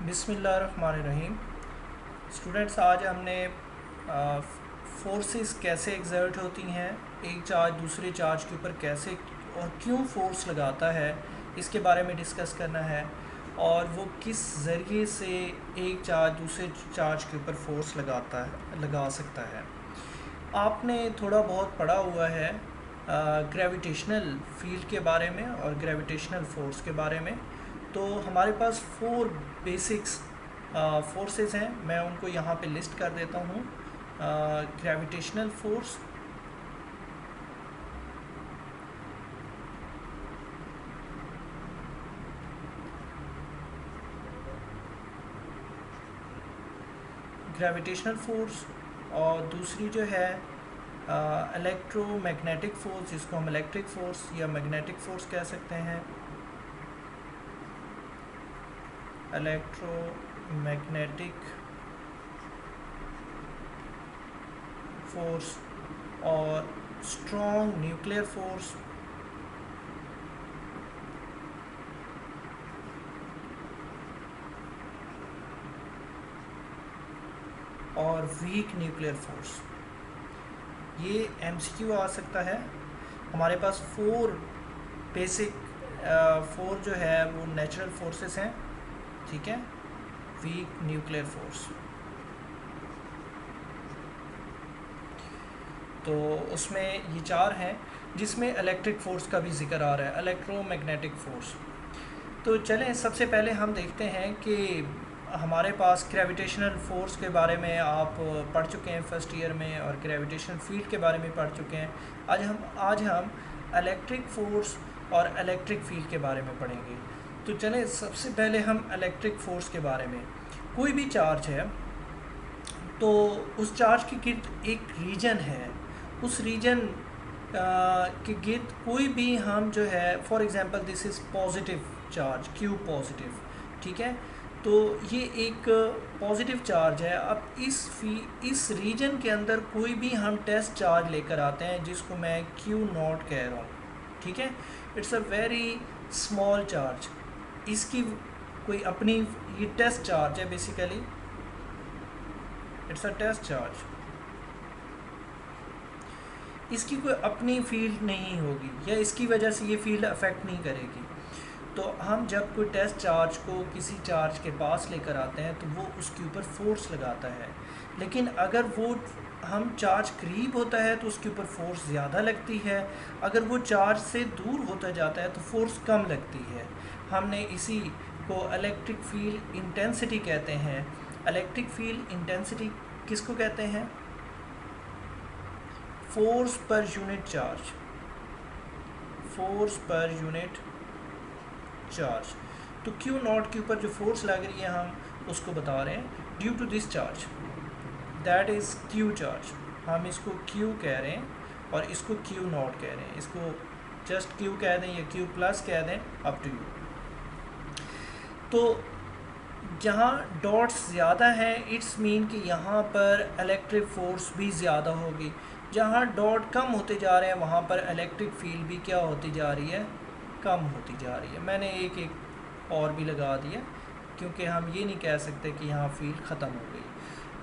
बिस्मिल्लाहिर्रहमानिर्रहीम। स्टूडेंट्स, आज हमने फोर्सेस कैसे एग्जर्ट होती हैं, एक चार्ज दूसरे चार्ज के ऊपर कैसे और क्यों फोर्स लगाता है, इसके बारे में डिस्कस करना है। और वो किस ज़रिए से एक चार्ज दूसरे चार्ज के ऊपर फोर्स लगा सकता है। आपने थोड़ा बहुत पढ़ा हुआ है ग्रेविटेशनल फील्ड के बारे में और ग्रेविटेशनल फोर्स के बारे में। तो हमारे पास फोर बेसिक्स फोर्सेस हैं, मैं उनको यहाँ पे लिस्ट कर देता हूँ। ग्रेविटेशनल फोर्स, और दूसरी जो है इलेक्ट्रोमैग्नेटिक फोर्स, जिसको हम इलेक्ट्रिक फोर्स या मैग्नेटिक फोर्स कह सकते हैं। इलेक्ट्रोमैग्नेटिक फोर्स और स्ट्रॉन्ग न्यूक्लियर फोर्स, और वीक न्यूक्लियर फोर्स। ये एमसीक्यू आ सकता है। हमारे पास फोर जो है वो नेचुरल फोर्सेस हैं, ठीक है। वीक न्यूक्लियर फोर्स, तो उसमें ये चार हैं, जिसमें इलेक्ट्रिक फ़ोर्स का भी जिक्र आ रहा है, इलेक्ट्रोमैग्नेटिक फ़ोर्स। तो चलें, सबसे पहले हम देखते हैं कि हमारे पास ग्रेविटेशनल फ़ोर्स के बारे में आप पढ़ चुके हैं फर्स्ट ईयर में, और ग्रेविटेशनल फील्ड के बारे में पढ़ चुके हैं। आज हम इलेक्ट्रिक फ़ोर्स और इलेक्ट्रिक फील्ड के बारे में पढ़ेंगे। तो चलें, सबसे पहले हम इलेक्ट्रिक फ़ोर्स के बारे में। कोई भी चार्ज है तो उस चार्ज के गिर्द एक रीजन है, उस रीजन के गिर्द कोई भी हम जो है, for example this is positive charge, Q positive, ठीक है। तो ये एक पॉजिटिव चार्ज है। अब इस रीजन के अंदर कोई भी हम टेस्ट चार्ज लेकर आते हैं, जिसको मैं क्यू नॉट कह रहा हूँ, ठीक है। It's a very small charge. इसकी कोई अपनी, ये टेस्ट चार्ज है basically, it's a test charge. इसकी कोई अपनी फील्ड नहीं होगी, या इसकी वजह से ये फील्ड अफेक्ट नहीं करेगी। तो हम जब कोई टेस्ट चार्ज को किसी चार्ज के पास लेकर आते हैं तो वो उसके ऊपर फोर्स लगाता है। लेकिन अगर वो हम चार्ज करीब होता है तो उसके ऊपर फोर्स ज़्यादा लगती है, अगर वो चार्ज से दूर होता जाता है तो फोर्स कम लगती है। हमने इसी को इलेक्ट्रिक फील्ड इंटेंसिटी कहते हैं। इलेक्ट्रिक फील्ड इंटेंसिटी किसको कहते हैं? Force per unit charge, force per unit charge. तो क्यू नॉट के ऊपर जो फोर्स लग रही है हम उसको बता रहे हैं due to this charge, that is Q charge. हम इसको क्यू कह रहे हैं और इसको क्यू नॉट कह रहे हैं। इसको जस्ट क्यू कह दें या क्यू प्लस कह दें, अप टू यू। तो जहाँ डॉट्स ज़्यादा हैं, इट्स मीन कि यहाँ पर इलेक्ट्रिक फोर्स भी ज़्यादा होगी। जहाँ डॉट कम होते जा रहे हैं वहाँ पर इलेक्ट्रिक फील्ड भी क्या होती जा रही है? कम होती जा रही है। मैंने एक और भी लगा दिया, क्योंकि हम ये नहीं कह सकते कि यहाँ फील्ड ख़त्म हो गई।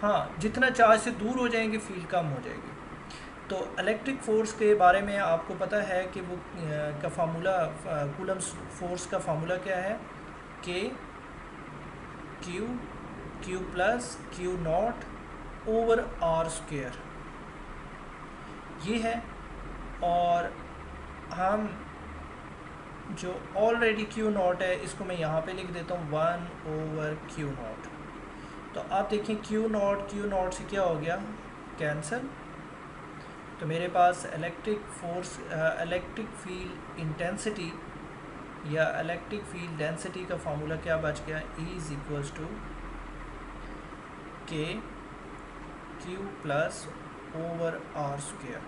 हाँ, जितना चार्ज से दूर हो जाएंगे फील्ड कम हो जाएगी। तो इलेक्ट्रिक फोर्स के बारे में आपको पता है कि वो का फार्मूला, कूलम फोर्स का फार्मूला क्या है? K Q plus Q not over R square, ये है। और हम जो ऑलरेडी क्यू नॉट है, इसको मैं यहाँ पे लिख देता हूँ 1 ओवर क्यू नॉट। तो आप देखें क्यू नॉट से क्या हो गया? कैंसिल। तो मेरे पास electric force, electric field intensity या इलेक्ट्रिक फील्ड डेंसिटी का फार्मूला क्या बच गया? E is equals to K Q plus over R square.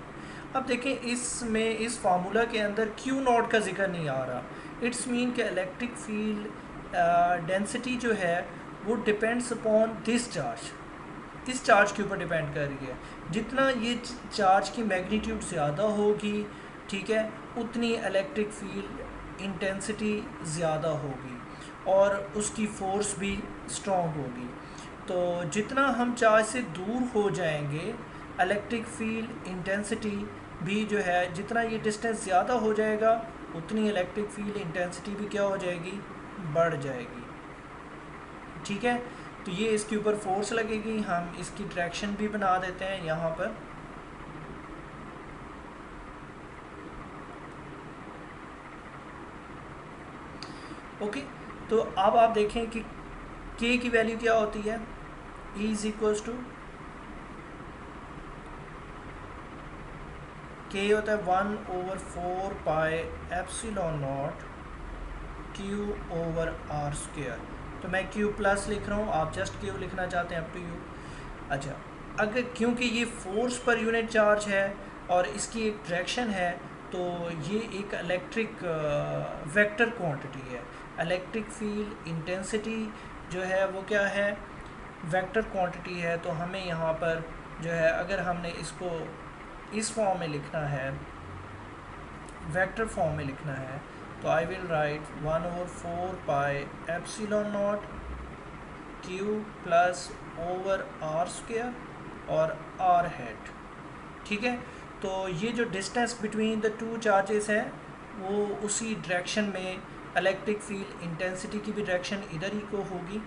अब देखें, इसमें इस फार्मूला के अंदर क्यू नॉट का जिक्र नहीं आ रहा। इट्स मीन कि इलेक्ट्रिक फील्ड डेंसिटी जो है वो डिपेंड्स अपॉन दिस चार्ज, इस चार्ज के ऊपर डिपेंड कर रही है। जितना ये चार्ज की मैग्नीट्यूड ज़्यादा होगी, ठीक है, उतनी इलेक्ट्रिक फील्ड इंटेंसिटी ज़्यादा होगी और उसकी फ़ोर्स भी स्ट्रॉन्ग होगी। तो जितना हम चार्ज से दूर हो जाएंगे, इलेक्ट्रिक फील्ड इंटेंसिटी भी जो है, जितना ये डिस्टेंस ज़्यादा हो जाएगा उतनी इलेक्ट्रिक फील्ड इंटेंसिटी भी क्या हो जाएगी, बढ़ जाएगी। ठीक है, तो ये इसके ऊपर फोर्स लगेगी। हम इसकी डायरेक्शन भी बना देते हैं यहाँ पर। ओके, तो अब आप देखें कि के की वैल्यू क्या होती है। E इज इक्वल्स टू के होता है 1/4 pi epsilon not Q over R square. तो मैं Q प्लस लिख रहा हूँ, आप जस्ट Q लिखना चाहते हैं, अप टू यू। अच्छा, अगर क्योंकि ये फोर्स पर यूनिट चार्ज है और इसकी एक डायरेक्शन है, तो ये एक इलेक्ट्रिक वेक्टर क्वांटिटी है। इलेक्ट्रिक फील्ड इंटेंसिटी जो है वो क्या है, वेक्टर क्वांटिटी है। तो हमें यहाँ पर जो है, अगर हमने इसको इस फॉर्म में लिखना है, वेक्टर फॉर्म में लिखना है, तो I will write 1/4 pi epsilon not Q plus over R square और R हेड। ठीक है, तो ये जो distance between the two charges है वो उसी डायरेक्शन में इलेक्ट्रिक फील्ड इंटेंसिटी की भी डायरेक्शन इधर ही को होगी,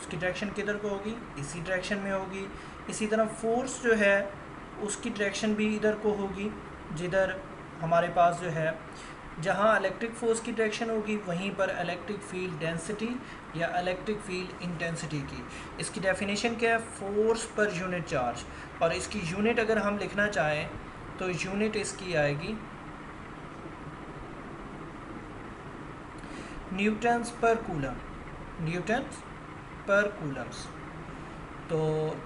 उसकी डायरेक्शन किधर को होगी, इसी डायरेक्शन में होगी। इसी तरह फोर्स जो है उसकी डायरेक्शन भी इधर को होगी, जिधर हमारे पास जो है, जहाँ इलेक्ट्रिक फोर्स की डायरेक्शन होगी वहीं पर इलेक्ट्रिक फील्ड डेंसिटी या इलेक्ट्रिक फील्ड इंटेंसिटी की। इसकी डेफिनेशन क्या है, फोर्स पर यूनिट चार्ज। और इसकी यूनिट अगर हम लिखना चाहें तो यूनिट इसकी आएगी न्यूटन्स पर कूलम, न्यूटन्स पर कूलम्स। तो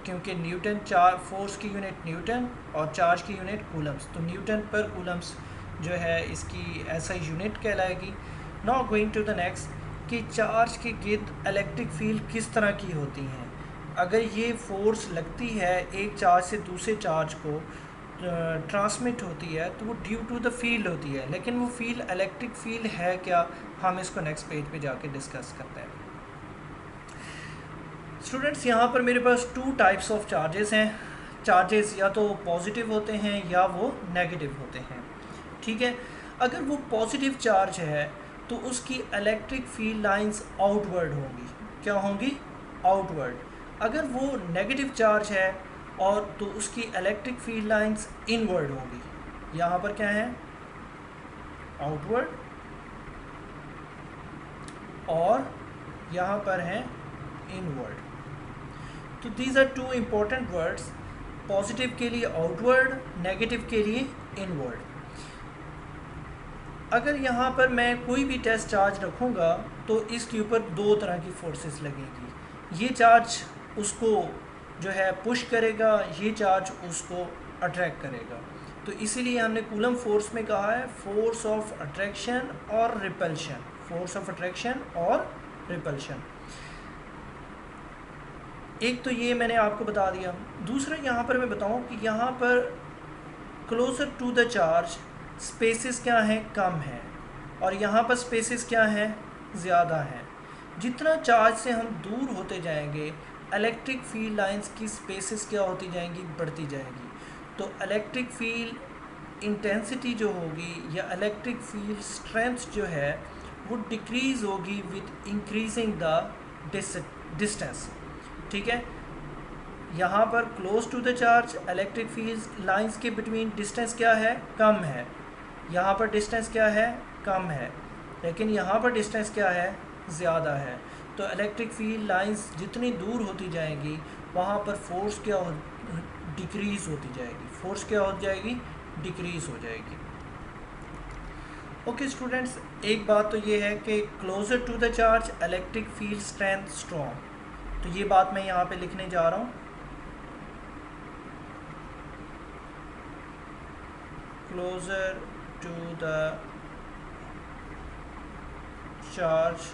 क्योंकि न्यूटन फोर्स की यूनिट न्यूटन और चार्ज की यूनिट कूलम्स, तो न्यूटन पर कूलम्स जो है इसकी ऐसा यूनिट कहलाएगी। Now going to the next, कि चार्ज के गिर्द इलेक्ट्रिक फील्ड किस तरह की होती हैं। अगर ये फोर्स लगती है एक चार्ज से दूसरे चार्ज को ट्रांसमिट होती है, तो वो ड्यू टू द फील्ड होती है। लेकिन वो फील्ड इलेक्ट्रिक फील्ड है क्या, हम इसको नेक्स्ट पेज पे जाके डिस्कस करते हैं। स्टूडेंट्स, यहाँ पर मेरे पास 2 टाइप्स ऑफ चार्जेस हैं। चार्जेस या तो पॉजिटिव होते हैं या वो नेगेटिव होते हैं। ठीक है, अगर वो पॉजिटिव चार्ज है तो उसकी इलेक्ट्रिक फील्ड लाइंस आउटवर्ड होंगी। क्या होंगी, आउटवर्ड। अगर वो नेगेटिव चार्ज है और तो उसकी इलेक्ट्रिक फील्ड लाइंस इनवर्ड होंगी। यहाँ पर क्या है, आउटवर्ड, और यहाँ पर है इनवर्ड। तो these are 2 important words, positive के लिए आउटवर्ड, नेगेटिव के लिए इनवर्ड। अगर यहाँ पर मैं कोई भी टेस्ट चार्ज रखूँगा तो इसके ऊपर 2 तरह की फोर्सेस लगेंगी। ये चार्ज उसको जो है पुश करेगा, ये चार्ज उसको अट्रैक्ट करेगा। तो इसीलिए हमने कूलम फोर्स में कहा है फोर्स ऑफ अट्रैक्शन और रिपल्शन, फोर्स ऑफ अट्रैक्शन और रिपल्शन। एक तो ये मैंने आपको बता दिया। दूसरा यहाँ पर मैं बताऊँ कि यहाँ पर closer to the charge spaces क्या हैं, कम है, और यहाँ पर स्पेसेस क्या हैं, ज़्यादा हैं। जितना चार्ज से हम दूर होते जाएंगे, इलेक्ट्रिक फील्ड लाइंस की स्पेसेस क्या होती जाएंगी, बढ़ती जाएंगी। तो इलेक्ट्रिक फील्ड इंटेंसिटी जो होगी या इलेक्ट्रिक फील्ड स्ट्रेंथ जो है वो डिक्रीज़ होगी विद इंक्रीजिंग द डिस्टेंस। ठीक है, यहाँ पर close to the charge electric field lines के बिटवीन डिस्टेंस क्या है, कम है। यहाँ पर डिस्टेंस क्या है, कम है। लेकिन यहाँ पर डिस्टेंस क्या है, ज़्यादा है। तो इलेक्ट्रिक फील्ड लाइंस जितनी दूर होती जाएंगी वहाँ पर फोर्स क्या हो, डिक्रीज़ होती जाएगी। फोर्स क्या हो जाएगी, डिक्रीज़ हो जाएगी। ओके स्टूडेंट्स, एक बात तो ये है कि closer to the charge electric field strength strong. तो ये बात मैं यहाँ पे लिखने जा रहा हूँ। Closer to the charge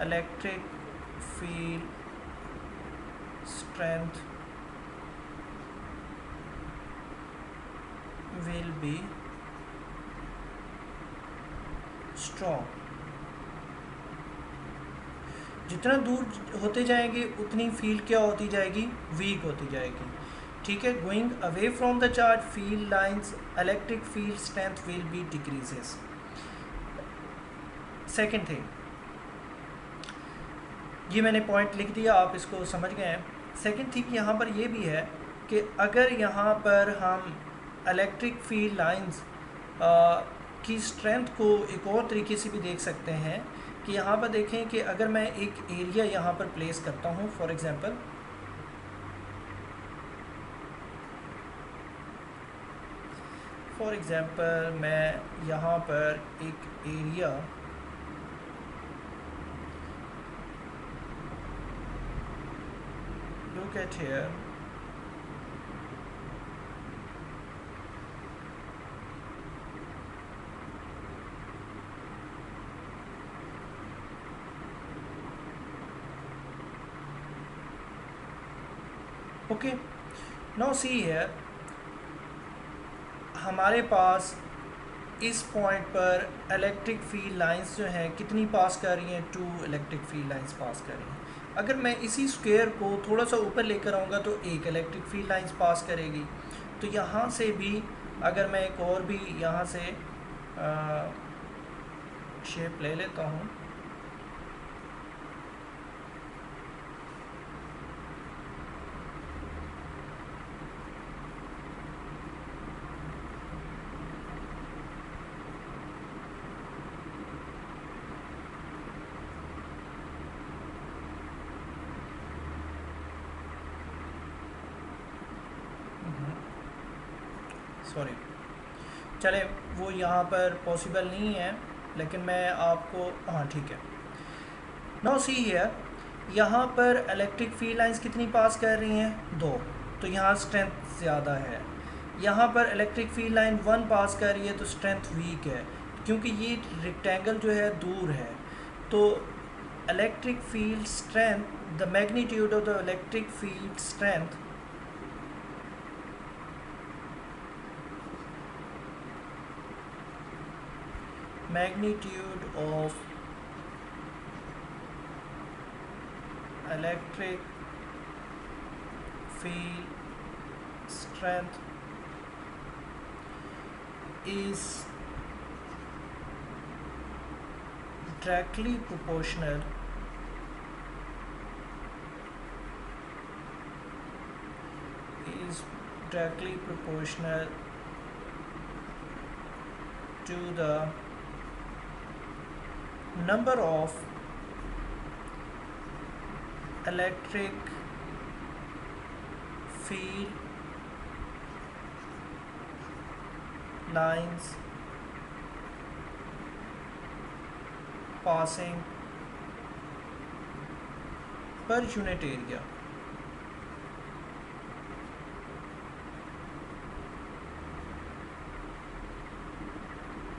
electric field strength will be strong। जितना दूर होते जाएंगे उतनी फील्ड क्या होती जाएगी, वीक होती जाएगी। ठीक है, going away from the charge field lines electric field strength will be decreases. Second thing, ये मैंने पॉइंट लिख दिया, आप इसको समझ गए हैं। सेकेंड थिंग यहाँ पर ये भी है कि अगर यहाँ पर हम इलेक्ट्रिक फील्ड लाइंस की स्ट्रेंथ को एक और तरीके से भी देख सकते हैं कि यहाँ पर देखें कि अगर मैं एक एरिया यहाँ पर प्लेस करता हूँ, फॉर एग्ज़ाम्पल मैं यहाँ पर एक area look at here, okay, now see here, हमारे पास इस पॉइंट पर इलेक्ट्रिक फील्ड लाइंस जो हैं कितनी पास कर रही हैं, 2 इलेक्ट्रिक फील्ड लाइंस पास कर रही हैं। अगर मैं इसी स्क्वायर को थोड़ा सा ऊपर लेकर आऊँगा तो एक इलेक्ट्रिक फील्ड लाइंस पास करेगी। तो यहाँ से भी अगर मैं एक और भी यहाँ से शेप ले लेता हूँ, सॉरी, चले वो यहाँ पर पॉसिबल नहीं है, लेकिन मैं आपको, हाँ ठीक है, नाउ सी हियर, यहाँ पर इलेक्ट्रिक फील्ड लाइंस कितनी पास कर रही हैं, 2, तो यहाँ स्ट्रेंथ ज़्यादा है। यहाँ पर इलेक्ट्रिक फील्ड लाइन 1 पास कर रही है तो स्ट्रेंथ वीक है, क्योंकि ये रेक्टेंगल जो है दूर है। तो electric field strength, the magnitude of the electric field strength magnitude of electric field strength is directly proportional to the number of electric field lines passing per unit area।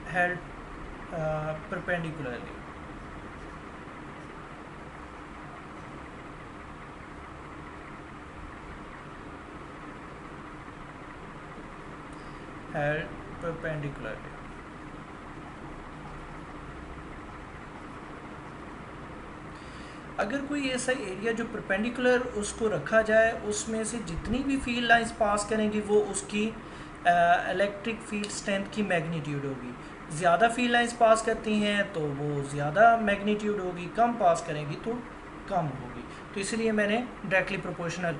held perpendicularly। held perpendicularly। अगर कोई ऐसा area जो perpendicular उसको रखा जाए, उसमें से जितनी भी फील्ड लाइंस पास करेंगी वो उसकी इलेक्ट्रिक फील्ड स्ट्रेंथ की मैग्नीट्यूड होगी। ज़्यादा फील्ड लाइंस पास करती हैं तो वो ज़्यादा मैग्नीट्यूड होगी, कम पास करेंगी तो कम होगी। तो इसलिए मैंने डायरेक्टली प्रोपोर्शनल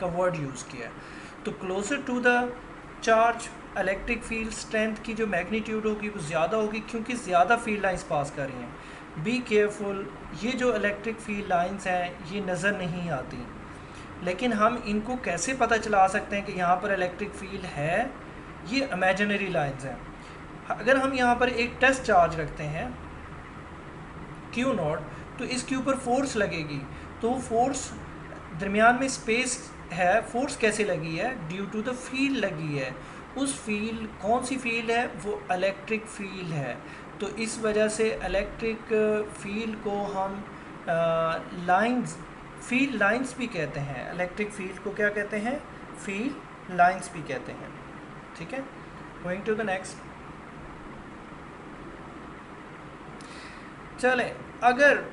का वर्ड यूज़ किया है। तो closer to the charge electric field strength की जो मैग्नीट्यूड होगी वो ज़्यादा होगी, क्योंकि ज़्यादा फील्ड लाइंस पास कर रही हैं। बी केयरफुल, ये जो इलेक्ट्रिक फील्ड लाइंस हैं ये नज़र नहीं आती, लेकिन हम इनको कैसे पता चला सकते हैं कि यहाँ पर इलेक्ट्रिक फील्ड है, ये इमेजिनरी लाइंस हैं। अगर हम यहाँ पर एक टेस्ट चार्ज रखते हैं Q0, तो इसके ऊपर फोर्स लगेगी, तो फोर्स दरमियान में स्पेस है, फोर्स कैसे लगी है, ड्यू टू द फील्ड लगी है। उस फील्ड, कौन सी फील्ड है, वो इलेक्ट्रिक फील्ड है। तो इस वजह से इलेक्ट्रिक फील्ड को हम लाइंस फील्ड लाइंस भी कहते हैं, इलेक्ट्रिक फील्ड को क्या कहते हैं, फील्ड लाइंस भी कहते हैं। ठीक है, गोइंग टू द नेक्स्ट। चलें, अगर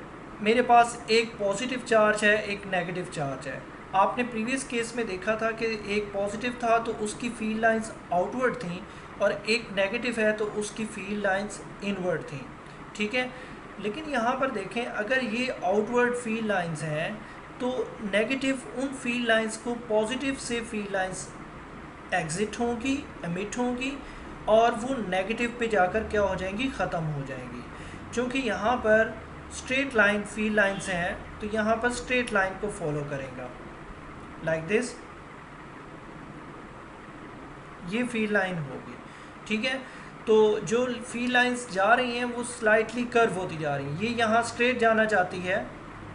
मेरे पास एक पॉजिटिव चार्ज है, एक नेगेटिव चार्ज है। आपने प्रीवियस केस में देखा था कि एक पॉजिटिव था तो उसकी फील्ड लाइंस आउटवर्ड थी, और एक नेगेटिव है तो उसकी फील्ड लाइंस इनवर्ड थी। ठीक है, लेकिन यहाँ पर देखें, अगर ये आउटवर्ड फील्ड लाइंस हैं तो नेगेटिव उन फील्ड लाइंस को पॉजिटिव से फील्ड लाइंस एग्ज़िट होंगी, एमिट होंगी, और वो नेगेटिव पे जाकर क्या हो जाएंगी, ख़त्म हो जाएंगी। क्योंकि यहाँ पर स्ट्रेट लाइन फील्ड लाइंस हैं तो यहाँ पर स्ट्रेट लाइन को फॉलो करेगा, लाइक दिस, ये फील्ड लाइन होगी। ठीक है, तो जो फील्ड लाइंस जा रही हैं वो स्लाइटली कर्व होती जा रही हैं। ये यहाँ स्ट्रेट जाना चाहती है,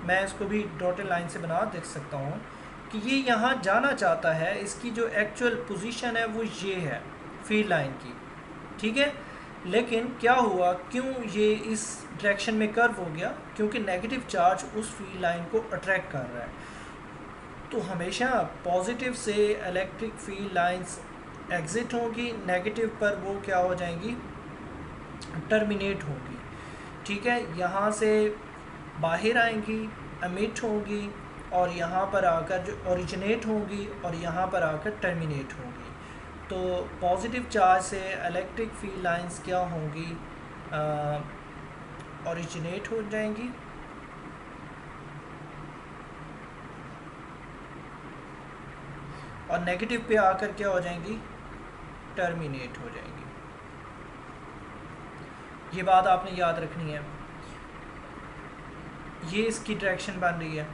मैं इसको भी डॉटेड लाइन से बना देख सकता हूँ कि ये यहाँ जाना चाहता है, इसकी जो एक्चुअल पोजीशन है वो ये है फील्ड लाइन की। ठीक है, लेकिन क्या हुआ, क्यों ये इस डायरेक्शन में कर्व हो गया, क्योंकि नेगेटिव चार्ज उस फील्ड लाइन को अट्रैक्ट कर रहा है। तो हमेशा पॉजिटिव से इलेक्ट्रिक फील्ड लाइंस एग्ज़िट होंगी, नेगेटिव पर वो क्या हो जाएंगी, टर्मिनेट होंगी। ठीक है, यहाँ से बाहर आएंगी, एमिट होंगी, और यहाँ पर आकर जो ओरिजिनेट होंगी और यहाँ पर आकर टर्मिनेट होंगी। तो पॉजिटिव चार्ज से इलेक्ट्रिक फील्ड लाइंस क्या होंगी, ओरिजिनेट हो जाएंगी, और नेगेटिव पे आकर क्या हो जाएंगी, टर्मिनेट हो जाएंगी। ये बात आपने याद रखनी है, ये इसकी डायरेक्शन बन रही है,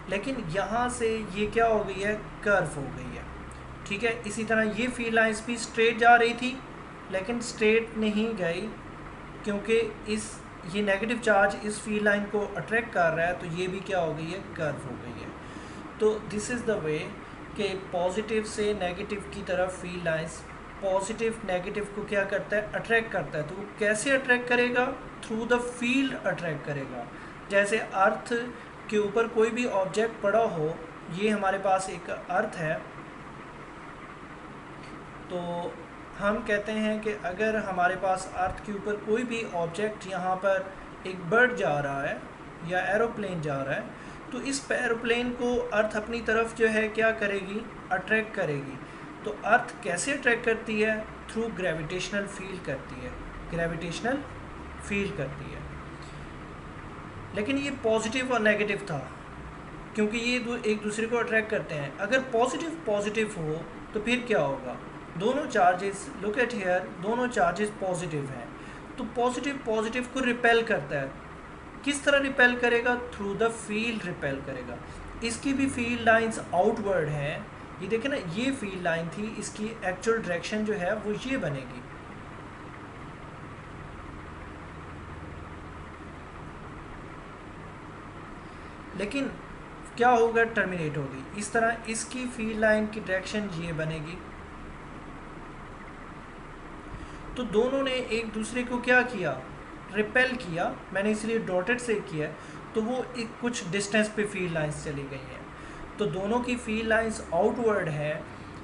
लेकिन यहाँ से ये क्या हो गई है, कर्व हो गई है। ठीक है, इसी तरह ये फील्ड लाइंस भी स्ट्रेट जा रही थी, लेकिन स्ट्रेट नहीं गई, क्योंकि ये नेगेटिव चार्ज इस फील्ड लाइन को अट्रैक्ट कर रहा है, तो ये भी क्या हो गई है, कर्व हो गई है। तो दिस इज़ द वे कि पॉजिटिव से नेगेटिव की तरफ फील्ड लाइंस, पॉजिटिव नेगेटिव को क्या करता है, अट्रैक्ट करता है। तो वो कैसे अट्रैक्ट करेगा, थ्रू द फील्ड अट्रैक्ट करेगा। जैसे अर्थ के ऊपर कोई भी ऑब्जेक्ट पड़ा हो, ये हमारे पास एक अर्थ है, तो हम कहते हैं कि अगर हमारे पास अर्थ के ऊपर कोई भी ऑब्जेक्ट, यहाँ पर एक बर्ड जा रहा है या एरोप्लेन जा रहा है, तो इस एरोप्लेन को अर्थ अपनी तरफ जो है क्या करेगी, अट्रैक्ट करेगी। तो अर्थ कैसे अट्रैक्ट करती है, थ्रू ग्रेविटेशनल फील्ड करती है, ग्रेविटेशनल फील्ड करती है। लेकिन ये पॉजिटिव और नेगेटिव था, क्योंकि ये एक दूसरे को अट्रैक्ट करते हैं। अगर पॉजिटिव पॉजिटिव हो तो फिर क्या होगा, दोनों चार्जेस, लुक एट हियर, दोनों चार्जेस पॉजिटिव हैं, तो पॉजिटिव पॉजिटिव को रिपेल करता है। किस तरह रिपेल करेगा, थ्रू द फील्ड रिपेल करेगा। इसकी भी फील्ड लाइंस आउटवर्ड हैं, ये देखें ना, ये फील्ड लाइन थी, इसकी एक्चुअल डायरेक्शन जो है वो ये बनेगी। लेकिन क्या होगा, टर्मिनेट होगी। इस तरह इसकी फील्ड लाइन की डायरेक्शन ये बनेगी। तो दोनों ने एक दूसरे को क्या किया, रिपेल किया। मैंने इसलिए डॉटेड से किया है, तो वो एक कुछ डिस्टेंस पे फील्ड लाइंस चली गई हैं। तो दोनों की फील्ड लाइंस आउटवर्ड है,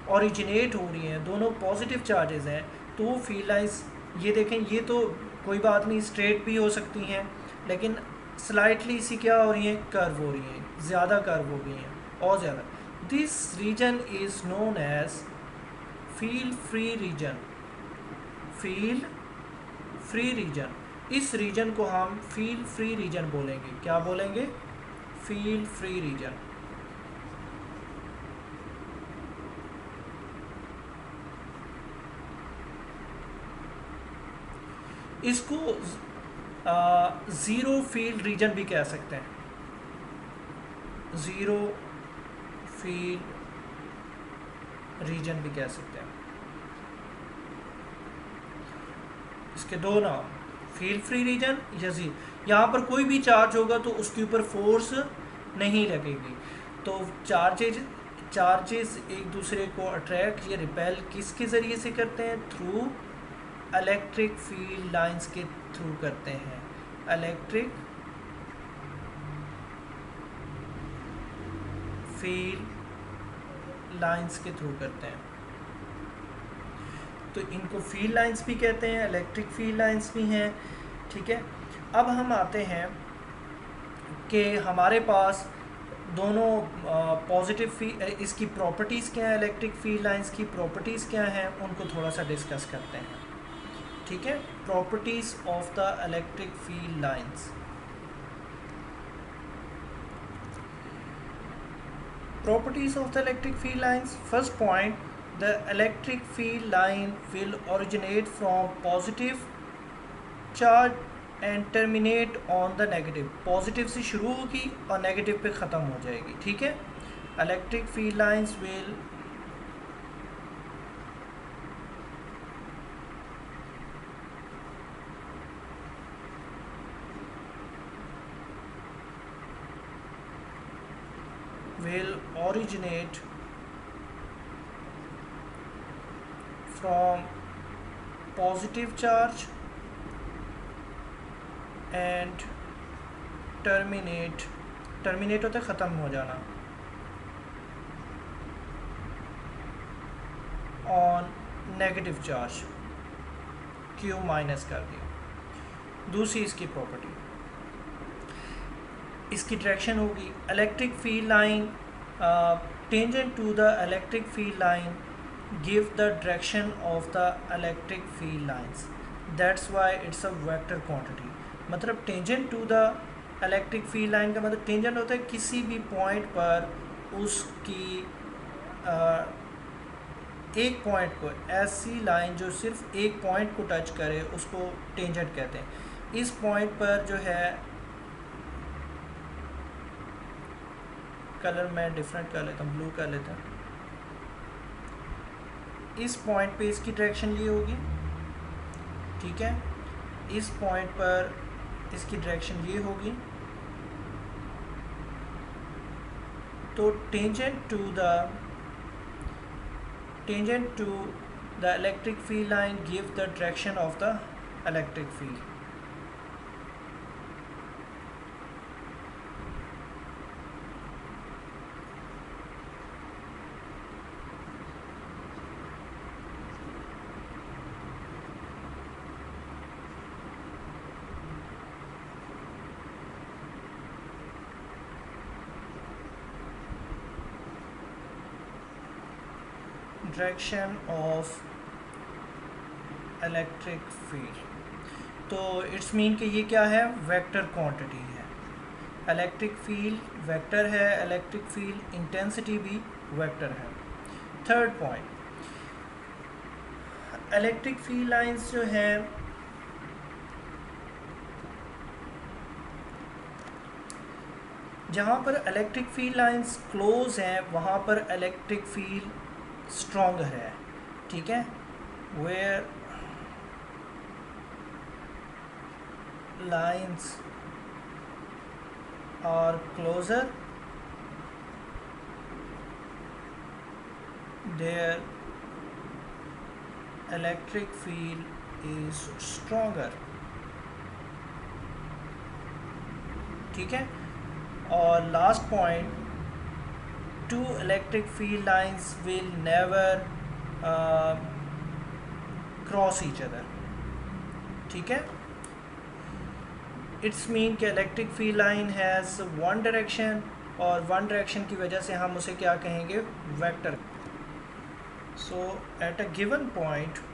ओरिजिनेट हो रही हैं, दोनों पॉजिटिव चार्जेस हैं। तो वो फील्ड लाइंस, ये देखें, ये तो कोई बात नहीं, स्ट्रेट भी हो सकती हैं, लेकिन स्लाइटली सी क्या हो रही हैं, कर्व हो रही हैं, ज़्यादा कर्व हो गई हैं और ज़्यादा। This region is known as field free region, field free region. इस रीजन को हम फील्ड फ्री रीजन बोलेंगे। क्या बोलेंगे, फील्ड फ्री रीजन। इसको ज़ीरो फील्ड रीजन भी कह सकते हैं, ज़ीरो फील्ड रीजन भी कह सकते हैं। इसके दो नाम, फील्ड फ्री रीजन या जी। यहाँ पर कोई भी चार्ज होगा तो उसके ऊपर फोर्स नहीं लगेगी। तो चार्जेस एक दूसरे को अट्रैक्ट या रिपेल किसके ज़रिए से करते हैं, थ्रू इलेक्ट्रिक फील्ड लाइंस के थ्रू करते हैं। इलेक्ट्रिक फील्ड लाइंस के थ्रू करते हैं। तो इनको फील्ड लाइंस भी कहते हैं, इलेक्ट्रिक फील्ड लाइंस भी हैं, ठीक है। अब हम आते हैं कि हमारे पास दोनों पॉजिटिव इसकी प्रॉपर्टीज़ क्या हैं, इलेक्ट्रिक फील्ड लाइंस की प्रॉपर्टीज़ क्या हैं, उनको थोड़ा सा डिस्कस करते हैं, ठीक है। Properties of the electric field lines. Properties of the electric field lines. First point, the electric field line will originate from positive charge and terminate on the negative. Positive से शुरू होगी और negative पे ख़त्म हो जाएगी, ठीक है। Electric field lines will originate from positive charge and terminate होता है ख़त्म हो जाना, on negative charge, Q minus कर दिया। दूसरी इसकी प्रॉपर्टी, इसकी डायरेक्शन होगी electric field line tangent to the electric field line give the direction of the electric field lines, that's why it's a vector quantity. मतलब tangent to the electric field line का मतलब tangent होता है किसी भी point पर उसकी एक पॉइंट को, ऐसी लाइन जो सिर्फ एक पॉइंट को टच करे उसको टेंजेंट कहते हैं। इस पॉइंट पर जो है, कलर मैं डिफरेंट कर लेता हूँ, ब्लू कर लेता हूँ। इस पॉइंट पे इसकी डायरेक्शन ये होगी, ठीक है। इस पॉइंट पर इसकी डायरेक्शन ये होगी। तो tangent to the electric field line give the direction of the electric field. Direction of electric field, तो इट्स मीन कि ये क्या है, वेक्टर क्वांटिटी है। इलेक्ट्रिक फील्ड वेक्टर है, इलेक्ट्रिक फील्ड इंटेंसिटी भी वेक्टर है। Third point, electric field lines जो हैं जहाँ पर इलेक्ट्रिक फील्ड लाइंस क्लोज हैं वहाँ पर इलेक्ट्रिक फील्ड स्ट्रॉन्गर है, ठीक है। Where lines are closer there electric field is stronger, ठीक है। और last point, two electric field lines will never cross each other, ठीक है। इट्स मीन कि electric field line has one direction और वन डायरेक्शन की वजह से हम उसे क्या कहेंगे, vector. So at a given point,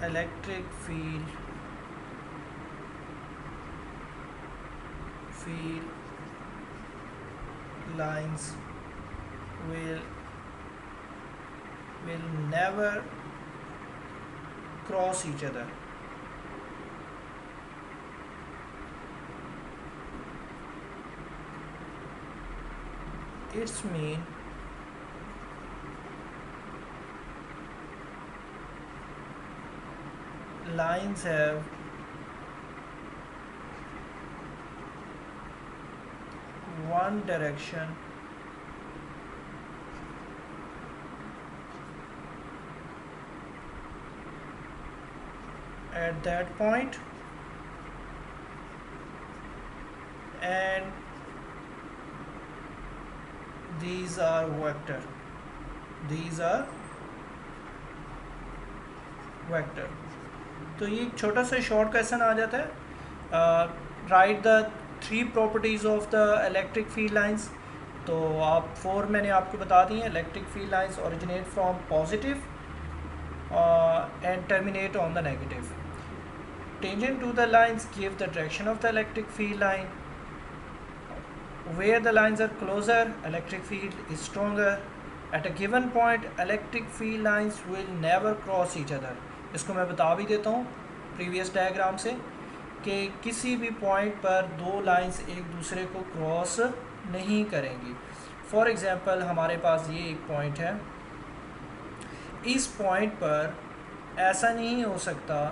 electric field lines will never cross each other. It's mean lines have one direction at that point, and these are vector, these are vector. तो ये एक छोटा सा शॉर्ट क्वेश्चन आ जाता है, right the 3 properties of the electric field lines. तो आप 4 मैंने आपको बता दी हैं. Electric field lines originate from positive and terminate on the negative. Tangent to the lines give the direction of the electric field line. Where the lines are closer, electric field is stronger. At a given point, electric field lines will never cross each other. इसको मैं बता भी देता हूँ previous diagram से कि किसी भी पॉइंट पर 2 लाइंस एक दूसरे को क्रॉस नहीं करेंगी. फॉर एग्ज़ाम्पल हमारे पास ये एक पॉइंट है. इस पॉइंट पर ऐसा नहीं हो सकता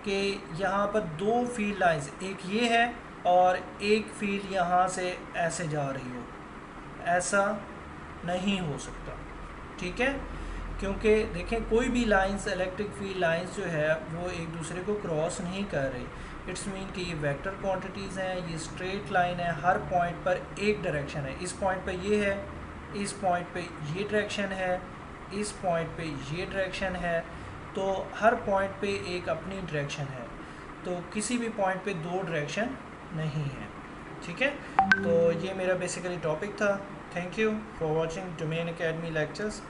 कि यहाँ पर 2 फील्ड लाइंस, एक ये है और एक फील्ड यहाँ से ऐसे जा रही हो. ऐसा नहीं हो सकता, ठीक है, क्योंकि देखें कोई भी लाइंस, इलेक्ट्रिक फील्ड लाइंस जो है वो एक दूसरे को क्रॉस नहीं कर रही. इट्स मीन कि ये वेक्टर क्वांटिटीज़ हैं, ये स्ट्रेट लाइन है, हर पॉइंट पर एक डायरेक्शन है. इस पॉइंट पे ये है, इस पॉइंट पे ये डायरेक्शन है, इस पॉइंट पे ये डायरेक्शन है. तो हर पॉइंट पे एक अपनी डायरेक्शन है. तो किसी भी पॉइंट पे 2 डायरेक्शन नहीं है, ठीक है. तो ये मेरा बेसिकली टॉपिक था. Thank you for watching domain academy lectures.